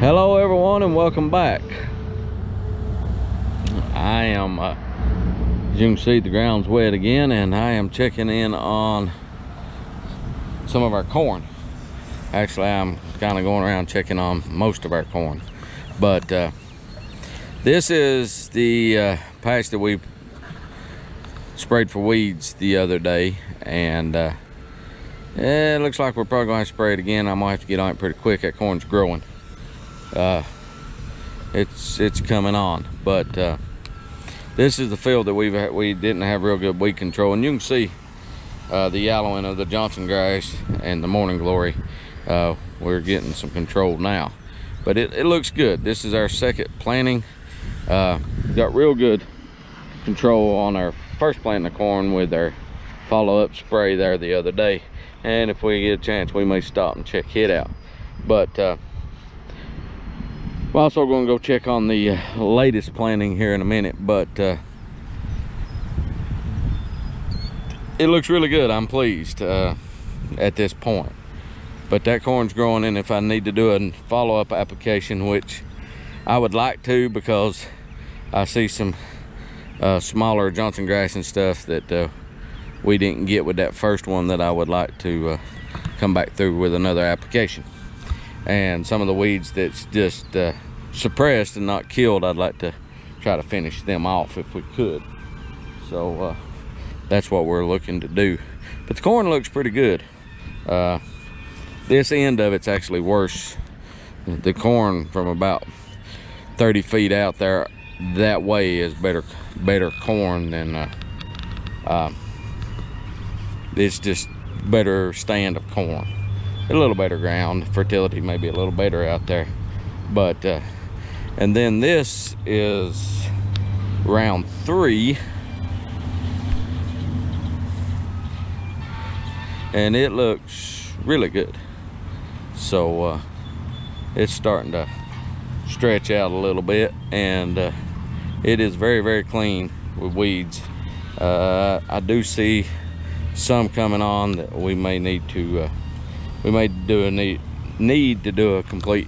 Hello everyone and welcome back. I am as you can see, the ground's wet again, and I am checking in on some of our corn. Actually, I'm kind of going around checking on most of our corn, but this is the patch that we sprayed for weeds the other day, and it looks like we're probably going to spray it again. I'm gonna have to get on it pretty quick. That corn's growing. It's coming on, but this is the field that we didn't have real good weed control, and you can see the yellowing of the Johnson grass and the morning glory. We're getting some control now, but it looks good. This is our second planting. Got real good control on our first planting of corn with our follow-up spray there the other day, and if we get a chance, we may stop and check it out. But we're also going to go check on the latest planting here in a minute, but it looks really good. I'm pleased at this point. But that corn's growing, and if I need to do a follow-up application, which I would like to, because I see some smaller Johnson grass and stuff that we didn't get with that first one, that I would like to come back through with another application. And some of the weeds that's just suppressed and not killed, I'd like to try to finish them off if we could. So that's what we're looking to do. But the corn looks pretty good. This end of it's actually worse. The corn from about 30 feet out there that way is better corn than it's just better stand of corn. A little better ground, fertility may be a little better out there, but and then this is round 3, and it looks really good. So it's starting to stretch out a little bit, and it is very, very clean with weeds. I do see some coming on that we may need to need to do a complete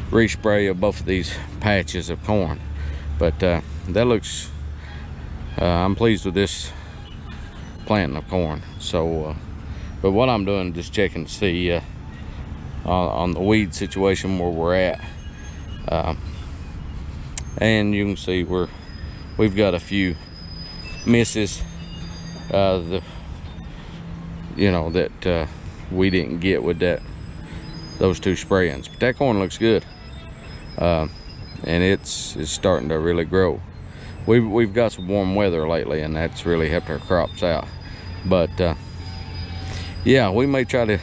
respray of both of these patches of corn. But that looks I'm pleased with this planting of corn. So but what I'm doing is just checking to see on the weed situation where we're at, and you can see we've got a few misses that we didn't get with those 2 spray-ins. But that corn looks good, and it's starting to really grow. We've got some warm weather lately, and that's really helped our crops out. But yeah, we may try to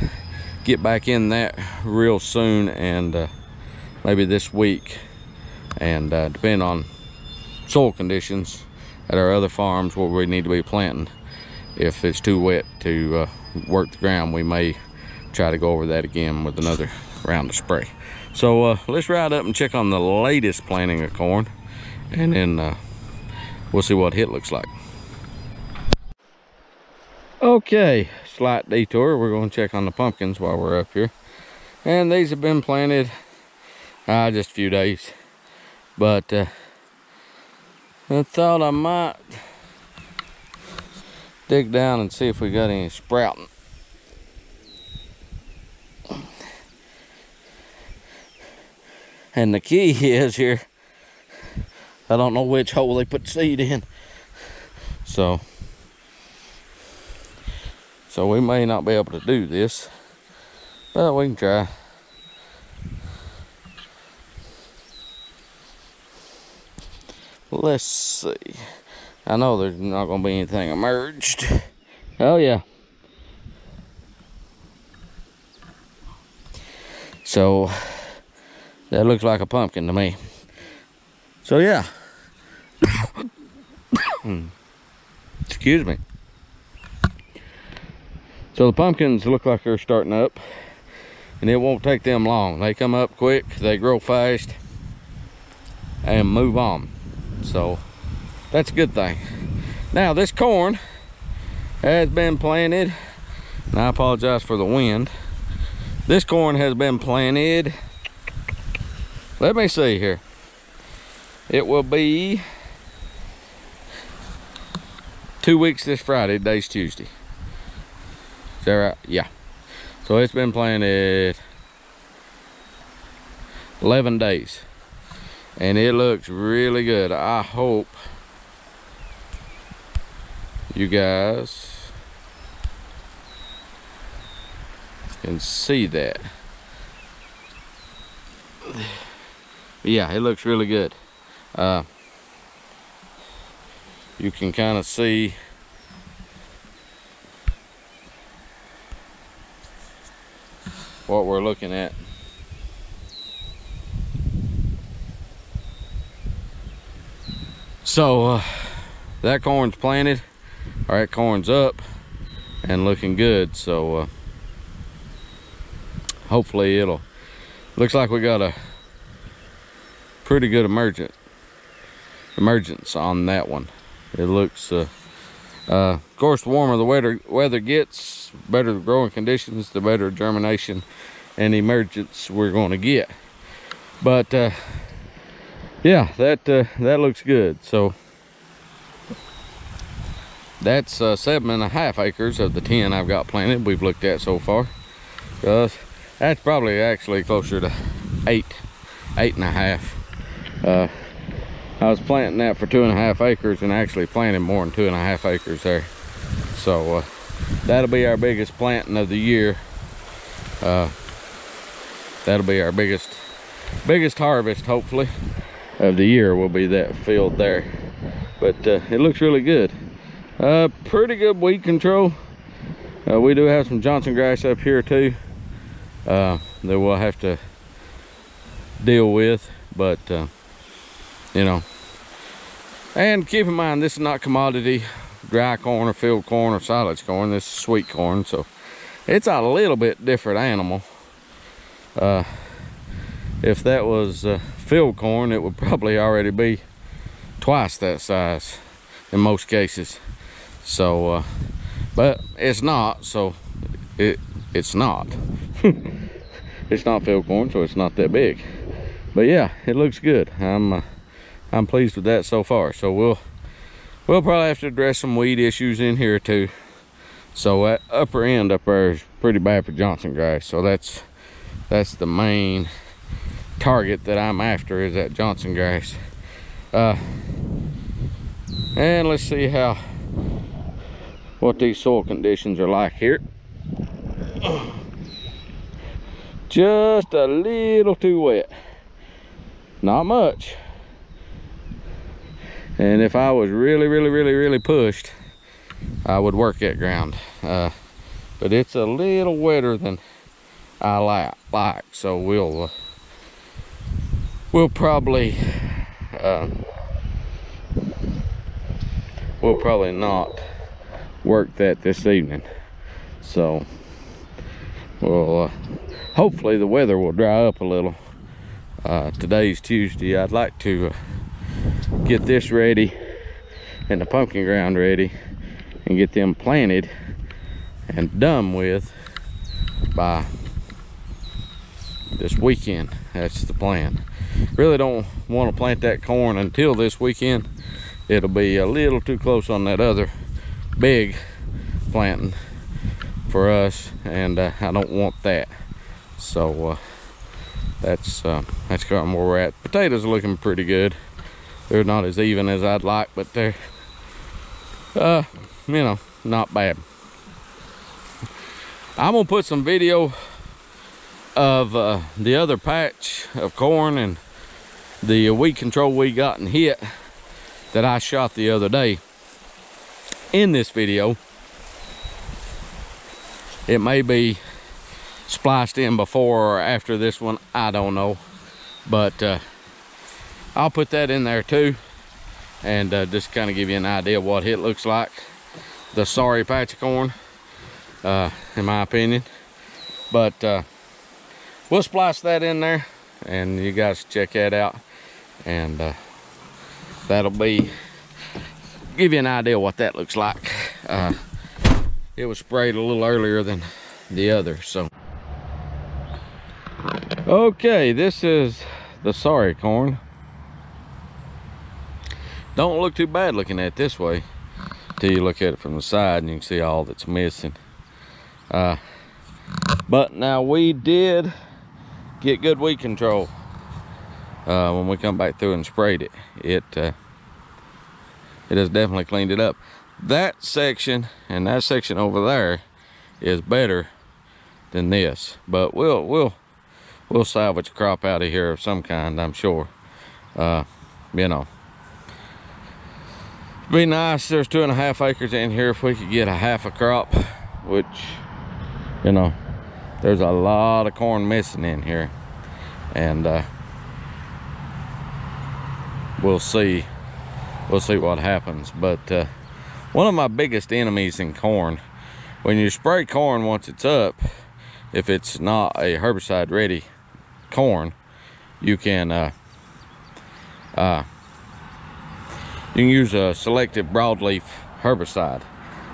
get back in that real soon, and maybe this week, and depending on soil conditions at our other farms where we need to be planting, if it's too wet to work the ground, we may try to go over that again with another round of spray. So let's ride up and check on the latest planting of corn, and then we'll see what it looks like. Okay, slight detour. We're going to check on the pumpkins while we're up here, and these have been planted just a few days, but I thought I might dig down and see if we got any sprouting. And the key is here, I don't know which hole they put seed in, so we may not be able to do this, but we can try. Let's see. I know there's not going to be anything emerged. Oh yeah. So that looks like a pumpkin to me. So yeah. Excuse me. So the pumpkins look like they're starting up, and it won't take them long. They come up quick, they grow fast, and move on. So that's a good thing. Now this corn has been planted, and I apologize for the wind. This corn has been planted let me see here. It will be 2 weeks this Friday. Today's Tuesday. Is that right? Yeah. So it's been planted 11 days. And it looks really good. I hope you guys can see that. Yeah, it looks really good. You can kind of see what we're looking at. So that corn's planted, or that corn's up and looking good. So hopefully looks like we got a pretty good emergence on that one. It looks of course, the warmer the weather gets, better the growing conditions, the better germination and emergence we're going to get. But yeah, that looks good. So that's 7.5 acres of the 10 I've got planted we've looked at so far. That's probably actually closer to 8.5. I was planting that for 2.5 acres and actually planted more than 2.5 acres there. So that'll be our biggest planting of the year. That'll be our biggest harvest, hopefully, of the year will be that field there. But it looks really good. Pretty good weed control. We do have some Johnson grass up here too that we'll have to deal with, but you know, and keep in mind, this is not commodity dry corn or field corn or silage corn. This is sweet corn, so it's a little bit different animal. If that was field corn, it would probably already be twice that size in most cases. So but it's not, so it's not. It's not field corn, so it's not that big. But yeah, it looks good. I'm pleased with that so far. So we'll probably have to address some weed issues in here too. So that upper end up there is pretty bad for Johnson grass. So that's the main target that I'm after, is that Johnson grass. And let's see what these soil conditions are like here. Just a little too wet, not much. And if I was really pushed, I would work that ground. But it's a little wetter than I like. So we'll probably not work that this evening. So well, hopefully the weather will dry up a little. Today's Tuesday. I'd like to get this ready and the pumpkin ground ready and get them planted and done with by this weekend. That's the plan. Really don't want to plant that corn until this weekend. It'll be a little too close on that other big planting for us, and I don't want that. So that's kind of where we're at. Potatoes are looking pretty good. They're not as even as I'd like, but they're you know, not bad. I'm gonna put some video of the other patch of corn and the weed control we got and hit that I shot the other day in this video. It may be spliced in before or after this one, I don't know, but I'll put that in there too, and just kind of give you an idea of what it looks like. The sorry patch of corn, in my opinion. But we'll splice that in there, and you guys check that out, and that'll give you an idea what that looks like. It was sprayed a little earlier than the other. So okay, this is the sorry corn. Don't look too bad looking at it this way till you look at it from the side and you can see all that's missing. But now we did get good weed control when we come back through and sprayed it. It has definitely cleaned it up. That section and that section over there is better than this, but we'll salvage a crop out of here of some kind, I'm sure. You know, it'd be nice. There's 2.5 acres in here. If we could get a half a crop, which, you know, there's a lot of corn missing in here, and we'll see what happens. But one of my biggest enemies in corn, when you spray corn once it's up, if it's not a herbicide ready corn, you can use a selective broadleaf herbicide,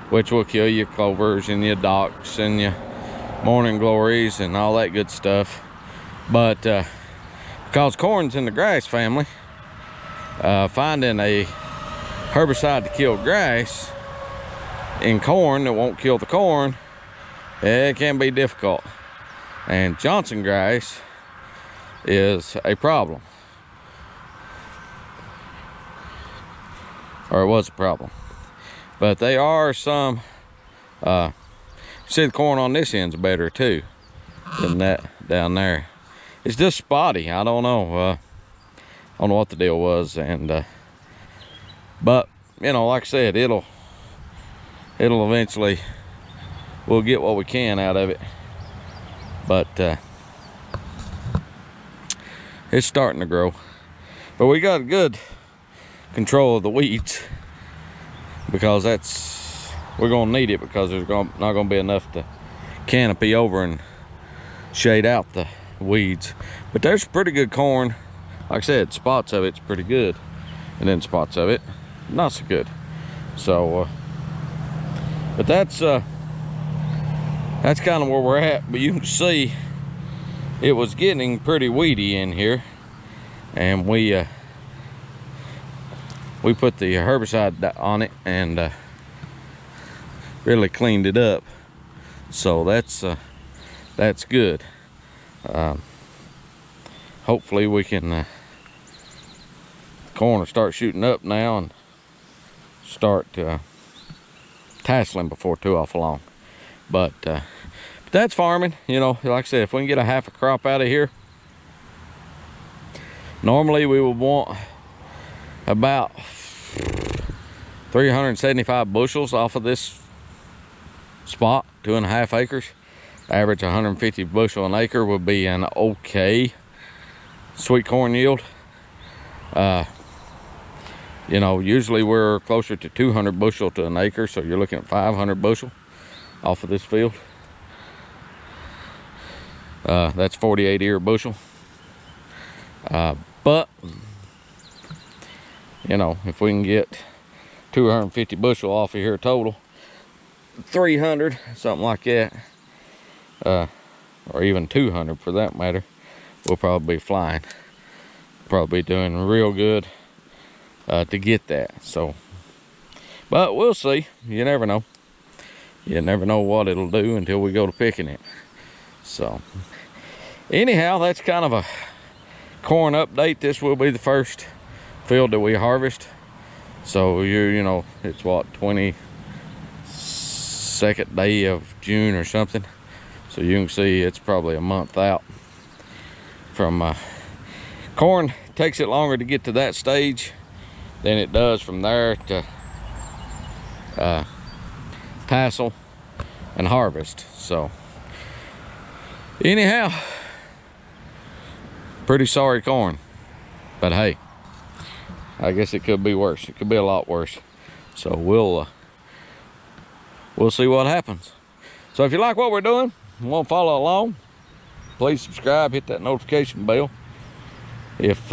which will kill your clovers and your docks and your morning glories and all that good stuff. But because corn's in the grass family, finding a herbicide to kill grass in corn that won't kill the corn, it can be difficult. And Johnson grass is a problem, or it was a problem. But they are some, see the corn on this end's better too than that down there. It's just spotty. I don't know. I don't know what the deal was, and but you know, like I said, it'll eventually, we'll get what we can out of it. But it's starting to grow. But we got good control of the weeds, because we're gonna need it, because there's not gonna be enough to canopy over and shade out the weeds. But there's pretty good corn. Like I said, spots of it's pretty good, and then spots of it not so good. So but that's kind of where we're at. But you can see it was getting pretty weedy in here, and we put the herbicide on it and really cleaned it up. So that's good. Hopefully we can corn will start shooting up now and start tasseling before too awful long. But that's farming, you know. Like I said, if we can get a half a crop out of here, normally we would want about 375 bushels off of this spot, 2.5 acres. Average 150 bushel an acre would be an okay sweet corn yield. You know, usually we're closer to 200 bushel to an acre, so you're looking at 500 bushel off of this field. That's 48 ear bushel. But you know, if we can get 250 bushel off of here total, 300, something like that, or even 200 for that matter, we'll probably be flying. Probably doing real good to get that. So, but we'll see. You never know. You never know what it'll do until we go to picking it. So anyhow, that's kind of a corn update. This will be the first field that we harvest. So you know, it's what, 22nd day of June or something. So you can see it's probably a month out from corn. Takes it longer to get to that stage than it does from there to tassel and harvest. So anyhow, pretty sorry corn, but hey, I guess it could be worse. It could be a lot worse. So we'll see what happens. So if you like what we're doing and want to follow along, please subscribe, hit that notification bell. If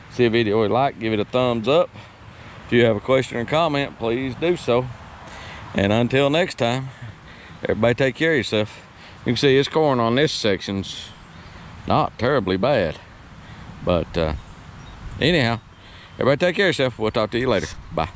see a video you like, give it a thumbs up. If you have a question or comment, please do so. And until next time, everybody take care of yourself. You can see this corn on this section's not terribly bad. But anyhow, everybody take care of yourself. We'll talk to you later. Bye.